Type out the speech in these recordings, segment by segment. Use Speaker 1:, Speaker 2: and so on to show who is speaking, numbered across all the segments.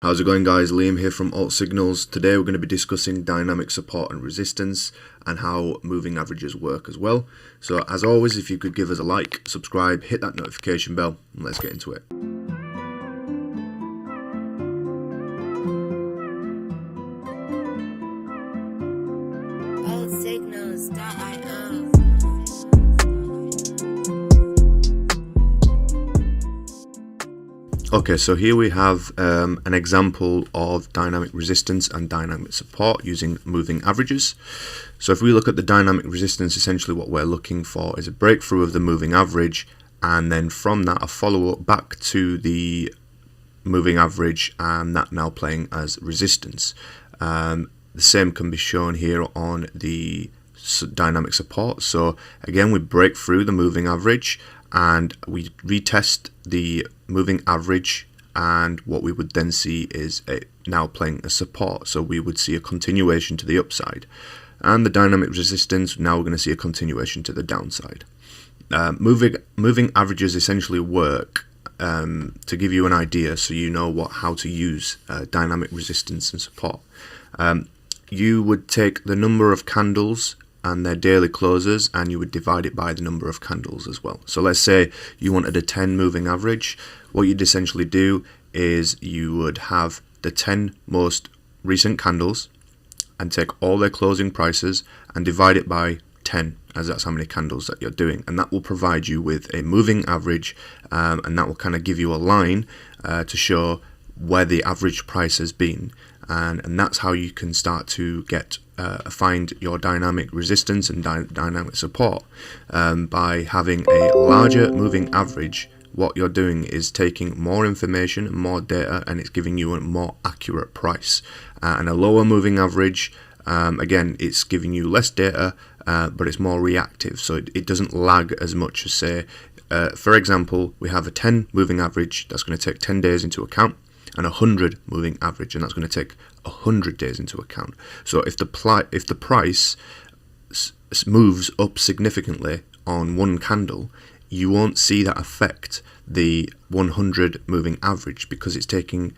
Speaker 1: How's it going, guys? Liam here from AltSignals. Today we're going to be discussing dynamic support and resistance and how moving averages work as well. So as always, if you could give us a like, subscribe, hit that notification bell, and let's get into it.
Speaker 2: AltSignals.io.
Speaker 1: Okay, so here we have an example of dynamic resistance and dynamic support using moving averages. So if we look at the dynamic resistance, essentially what we're looking for is a breakthrough of the moving average, and then from that a follow-up back to the moving average, and that now playing as resistance. The same can be shown here on the dynamic support. So again, we break through the moving average and we retest the moving average, and what we would then see is it now playing a support. So we would see a continuation to the upside, and the dynamic resistance, now we're going to see a continuation to the downside. Moving averages essentially work to give you an idea, so you know how to use dynamic resistance and support. You would take the number of candles and their daily closes, and you would divide it by the number of candles as well. So let's say you wanted a 10 moving average. What you'd essentially do is you would have the 10 most recent candles and take all their closing prices and divide it by 10, as that's how many candles that you're doing, and that will provide you with a moving average, and that will kind of give you a line to show where the average price has been, and that's how you can start to get find your dynamic resistance and dynamic support. By having a larger moving average, what you're doing is taking more information, more data, and it's giving you a more accurate price. And a lower moving average, again, it's giving you less data, but it's more reactive, so it doesn't lag as much as, say, for example, we have a 10 moving average that's going to take 10 days into account, and a 100 moving average, and that's going to take 100 days into account. So if the price moves up significantly on one candle, you won't see that affect the 100 moving average, because it's taking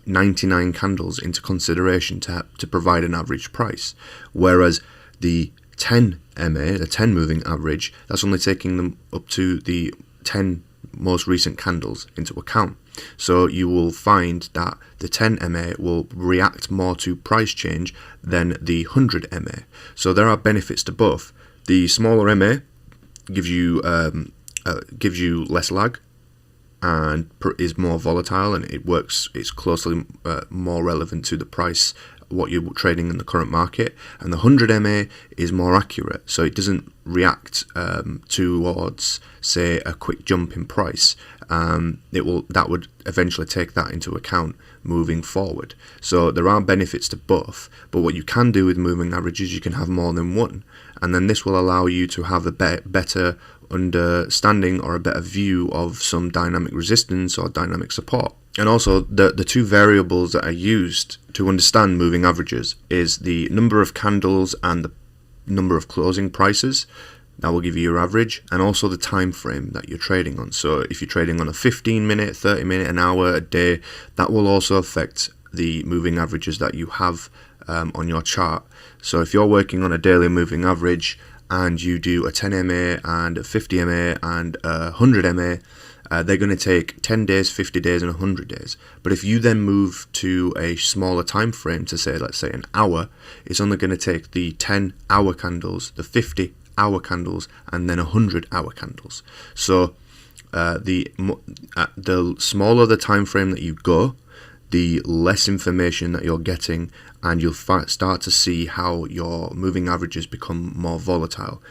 Speaker 1: 99 candles into consideration to provide an average price. Whereas the 10 MA, the 10 moving average, that's only taking them up to the 10 most recent candles into account. So you will find that the 10 MA will react more to price change than the 100 MA. So there are benefits to both. The smaller MA gives you less lag and is more volatile, and it's closely more relevant to the price, what you're trading in the current market. And the 100 MA is more accurate, so it doesn't react towards, say, a quick jump in price. That would eventually take that into account moving forward. So there are benefits to both, but what you can do with moving averages, you can have more than one, and then this will allow you to have a better understanding or a better view of some dynamic resistance or dynamic support. And also the two variables that are used to understand moving averages is the number of candles and the number of closing prices. That will give you your average, and also the time frame that you're trading on. So if you're trading on a 15-minute, 30-minute, an hour, a day, that will also affect the moving averages that you have on your chart. So if you're working on a daily moving average and you do a 10 MA and a 50 MA and a 100 MA, they're going to take 10 days, 50 days, and 100 days. But if you then move to a smaller time frame, to say, let's say, an hour, it's only going to take the 10-hour candles, the 50-hour candles, and then 100-hour candles. So the smaller the time frame that you go, the less information that you're getting, and you'll start to see how your moving averages become more volatile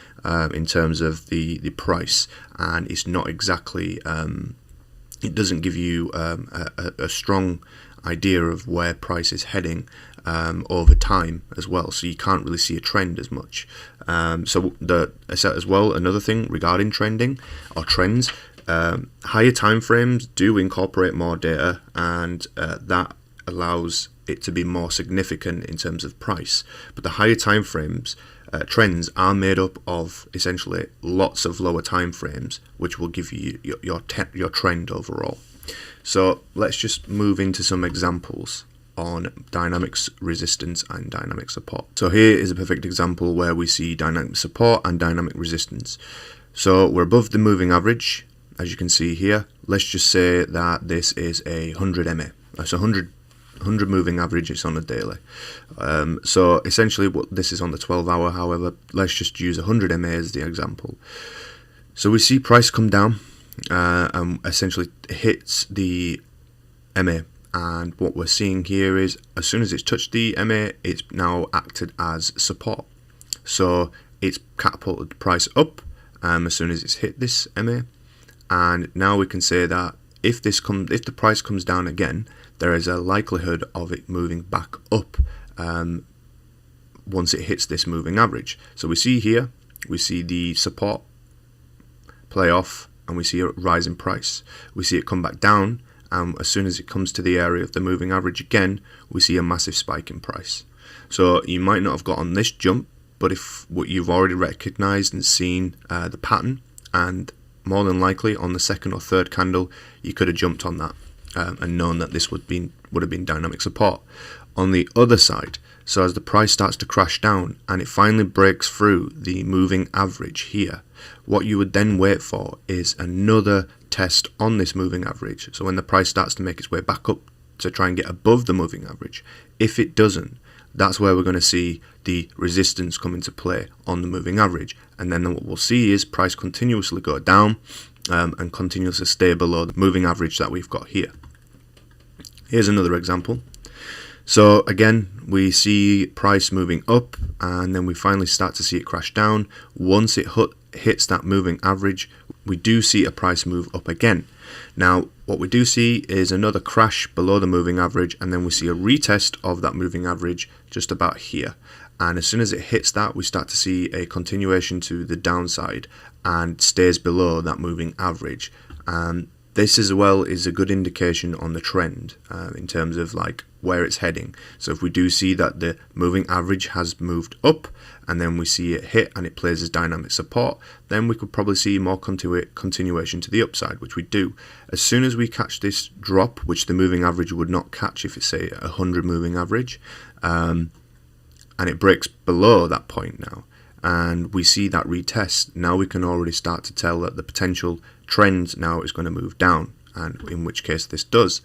Speaker 1: in terms of the price, and it's not exactly it doesn't give you a strong idea of where price is heading over time as well, so you can't really see a trend as much. As well, another thing regarding trending or trends, higher time frames do incorporate more data, and that allows it to be more significant in terms of price. But the higher time frames trends are made up of essentially lots of lower time frames, which will give you your trend overall. So let's just move into some examples on dynamics resistance and dynamic support. So here is a perfect example where we see dynamic support and dynamic resistance. So we're above the moving average, as you can see here. Let's just say that this is a 100 MA. That's 100 moving average. It's on a daily. So essentially, what this is on the 12-hour. However, let's just use 100 MA as the example. So we see price come down and essentially hits the MA. And what we're seeing here is, as soon as it's touched the MA, it's now acted as support. So it's catapulted the price up as soon as it's hit this MA. And now we can say that if the price comes down again, there is a likelihood of it moving back up once it hits this moving average. So we see here, we see the support play off, and we see a rise in price. We see it come back down, and as soon as it comes to the area of the moving average again, we see a massive spike in price. So you might not have got on this jump, but if what you've already recognized and seen the pattern, and more than likely on the second or third candle, you could have jumped on that and known that this would have been dynamic support. On the other side, so as the price starts to crash down and it finally breaks through the moving average here, what you would then wait for is another test on this moving average. So when the price starts to make its way back up to try and get above the moving average, if it doesn't, that's where we're going to see the resistance come into play on the moving average. And then what we'll see is price continuously go down and continuously stay below the moving average that we've got here. Here's another example. So again, we see price moving up, and then we finally start to see it crash down. Once it hits that moving average, we do see a price move up again. Now, what we do see is another crash below the moving average, and then we see a retest of that moving average just about here. And as soon as it hits that, we start to see a continuation to the downside and stays below that moving average. This as well is a good indication on the trend in terms of like where it's heading. So if we do see that the moving average has moved up, and then we see it hit and it plays as dynamic support, then we could probably see more continuation to the upside, which we do. As soon as we catch this drop, which the moving average would not catch if it's say a 100 moving average, and it breaks below that point now, and we see that retest, now we can already start to tell that the potential trend now is going to move down, and in which case this does.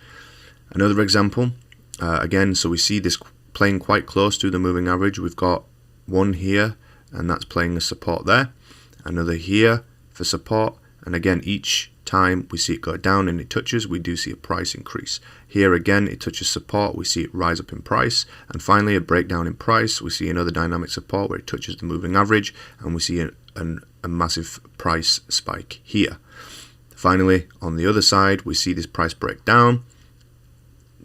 Speaker 1: Another example, again, so we see this playing quite close to the moving average. We've got one here, and that's playing a support there, another here for support, and again each time we see it go down and it touches, we do see a price increase. Here again it touches support, we see it rise up in price, and finally a breakdown in price, we see another dynamic support where it touches the moving average, and we see a massive price spike here. Finally, on the other side, we see this price break down,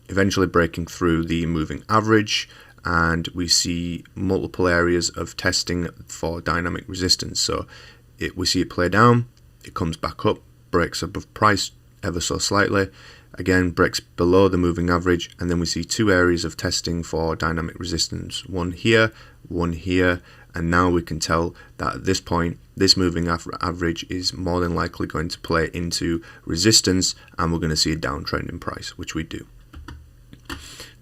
Speaker 1: eventually breaking through the moving average, and we see multiple areas of testing for dynamic resistance. So we see it play down, it comes back up, breaks above price ever so slightly, again breaks below the moving average, and then we see two areas of testing for dynamic resistance, one here, and now we can tell that at this point this moving average is more than likely going to play into resistance, and we're going to see a downtrend in price, which we do.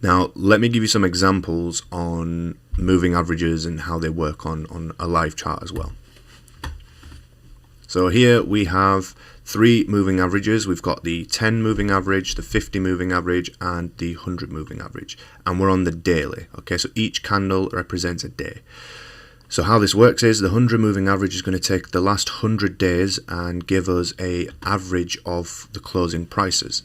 Speaker 1: Now let me give you some examples on moving averages and how they work on a live chart as well. So here we have three moving averages. We've got the 10 moving average, the 50 moving average, and the 100 moving average, and we're on the daily. Okay, so each candle represents a day. So how this works is the 100 moving average is going to take the last 100 days and give us a average of the closing prices.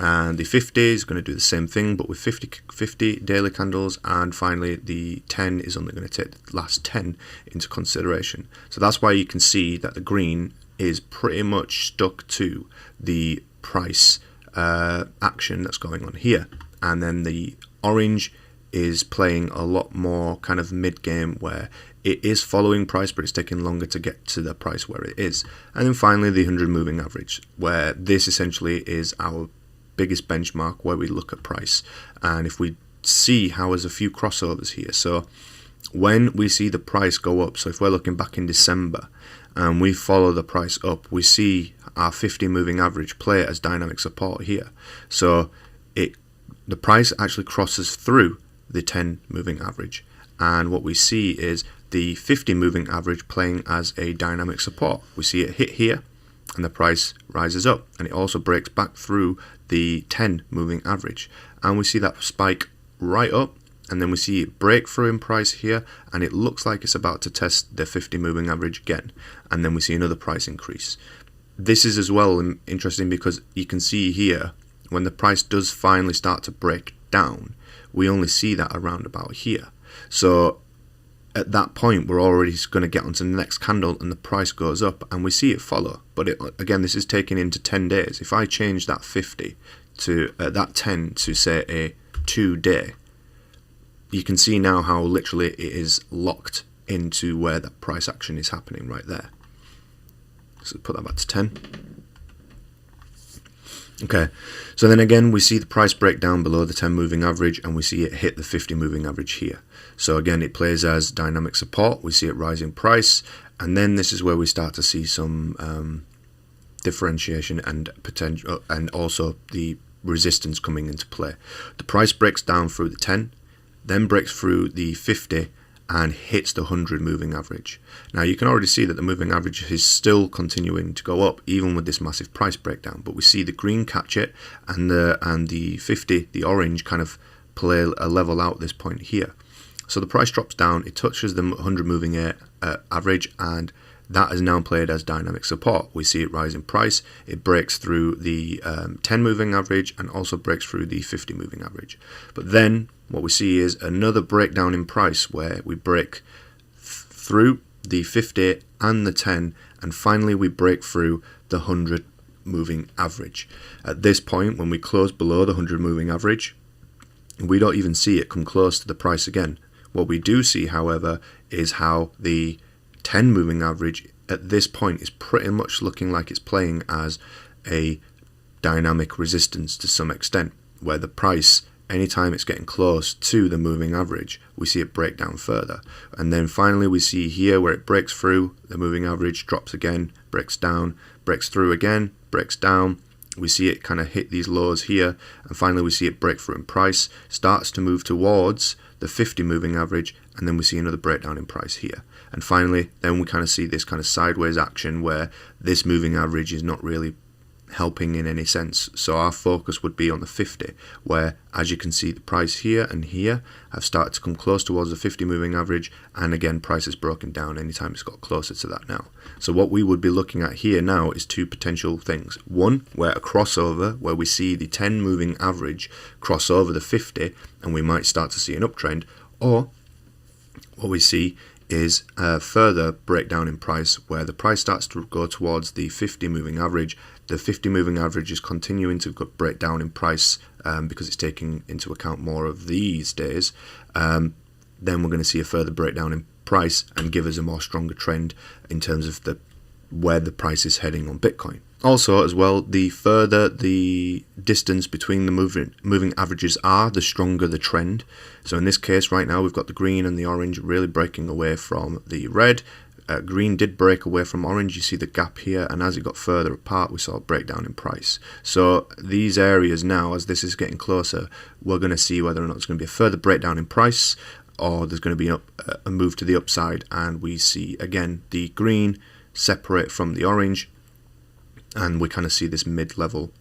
Speaker 1: And the 50 is going to do the same thing, but with 50 daily candles, and finally the 10 is only going to take the last 10 into consideration. So that's why you can see that the green is pretty much stuck to the price action that's going on here, and then the orange is playing a lot more kind of mid-game where it is following price, but it's taking longer to get to the price where it is. And then finally the 100 moving average, where this essentially is our biggest benchmark where we look at price, and if we see how there's a few crossovers here. So when we see the price go up, so if we're looking back in December and we follow the price up, we see our 50 moving average play as dynamic support here. So the price actually crosses through the 10 moving average, and what we see is the 50 moving average playing as a dynamic support. We see it hit here and the price rises up, and it also breaks back through the 10 moving average, and we see that spike right up, and then we see it break through in price here, and it looks like it's about to test the 50 moving average again, and then we see another price increase. This is as well interesting because you can see here when the price does finally start to break down, we only see that around about here. So at that point we're already going to get onto the next candle and the price goes up and we see it follow. But again, this is taken into 10 days. If I change that 50 to that 10 to say a 2-day, you can see now how literally it is locked into where that price action is happening right there. So put that back to 10. Okay, so then again we see the price break down below the 10 moving average and we see it hit the 50 moving average here. So again, it plays as dynamic support. We see it rise in price, and then this is where we start to see some differentiation and potential, and also the resistance coming into play. The price breaks down through the 10, then breaks through the 50 and hits the 100 moving average. Now you can already see that the moving average is still continuing to go up even with this massive price breakdown, but we see the green catch it and the 50, the orange, kind of play a level out this point here. So the price drops down, it touches the 100 moving average, and that is now played as dynamic support. We see it rise in price, it breaks through the 10 moving average and also breaks through the 50 moving average. But then what we see is another breakdown in price where we break through the 50 and the 10, and finally we break through the 100 moving average. At this point, when we close below the 100 moving average, we don't even see it come close to the price again. What we do see, however, is how the 10 moving average at this point is pretty much looking like it's playing as a dynamic resistance to some extent, where the price, anytime it's getting close to the moving average, we see it break down further. And then finally we see here where it breaks through the moving average, drops again, breaks down, breaks through again, breaks down. We see it kind of hit these lows here, and finally we see it break through in price, starts to move towards the 50 moving average, and then we see another breakdown in price here. And finally then we kind of see this kind of sideways action where this moving average is not really helping in any sense. So our focus would be on the 50, where, as you can see, the price here and here have started to come close towards the 50 moving average, and again price has broken down anytime it's got closer to that now. So what we would be looking at here now is two potential things. One, where a crossover, where we see the 10 moving average cross over the 50 and we might start to see an uptrend, or what we see is a further breakdown in price where the price starts to go towards the 50 moving average. The 50 moving average is continuing to break down in price because it's taking into account more of these days. Then we're going to see a further breakdown in price and give us a more stronger trend in terms of where the price is heading on Bitcoin. Also, as well, the further the distance between the moving averages are, the stronger the trend. So in this case right now we've got the green and the orange really breaking away from the red. Green did break away from orange, you see the gap here, and as it got further apart we saw a breakdown in price. So these areas now, as this is getting closer, we're going to see whether or not there's going to be a further breakdown in price, or there's going to be a move to the upside, and we see again the green separate from the orange, and we kind of see this mid-level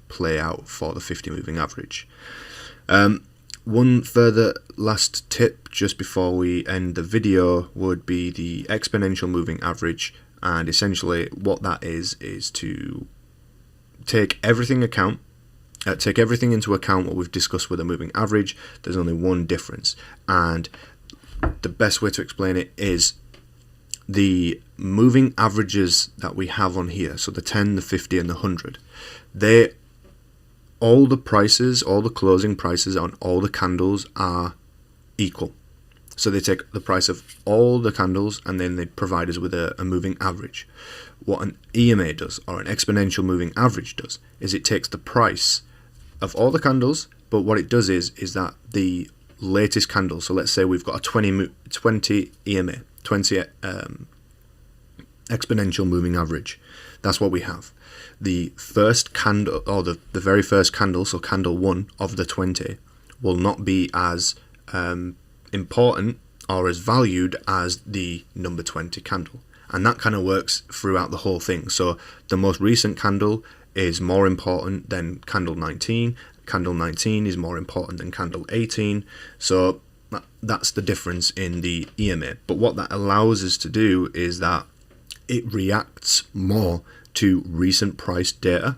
Speaker 1: play out for the 50 moving average. One further last tip just before we end the video would be the exponential moving average, and essentially what that is to take everything into account what we've discussed with a moving average. There's only one difference, and the best way to explain it is the moving averages that we have on here, so the 10, the 50 and the 100, all the closing prices on all the candles are equal. So they take the price of all the candles and then they provide us with a moving average. What an EMA does, or an exponential moving average does, is it takes the price of all the candles, but what it does is that the latest candle, so let's say we've got a 20 EMA, 20 exponential moving average. That's what we have. The first candle, or the very first candle, so candle 1 of the 20, will not be as important or as valued as the number 20 candle. And that kind of works throughout the whole thing. So the most recent candle is more important than candle 19. Candle 19 is more important than candle 18. So that's the difference in the EMA. But what that allows us to do is that it reacts more to recent price data.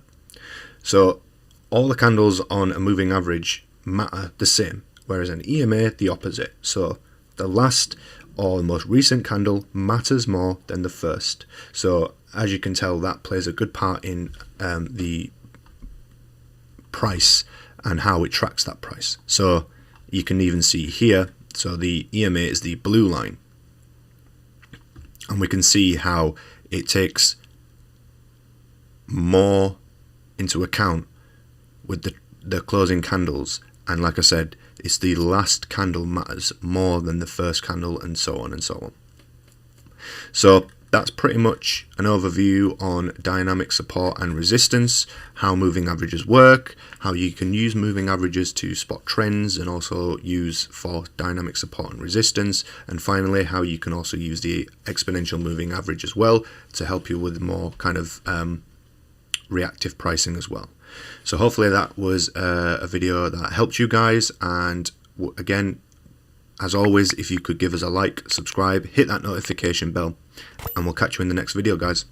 Speaker 1: So all the candles on a moving average matter the same, whereas an EMA, the opposite. So the last or the most recent candle matters more than the first. So as you can tell, that plays a good part in the price and how it tracks that price. So you can even see here, so the EMA is the blue line, and we can see how it takes more into account with the closing candles. And like I said, it's the last candle matters more than the first candle, and so on and so on. So that's pretty much an overview on dynamic support and resistance, how moving averages work, how you can use moving averages to spot trends and also use for dynamic support and resistance, and finally how you can also use the exponential moving average as well to help you with more kind of reactive pricing as well. So hopefully that was a video that helped you guys, and again, as always, if you could give us a like, subscribe, hit that notification bell, and we'll catch you in the next video, guys.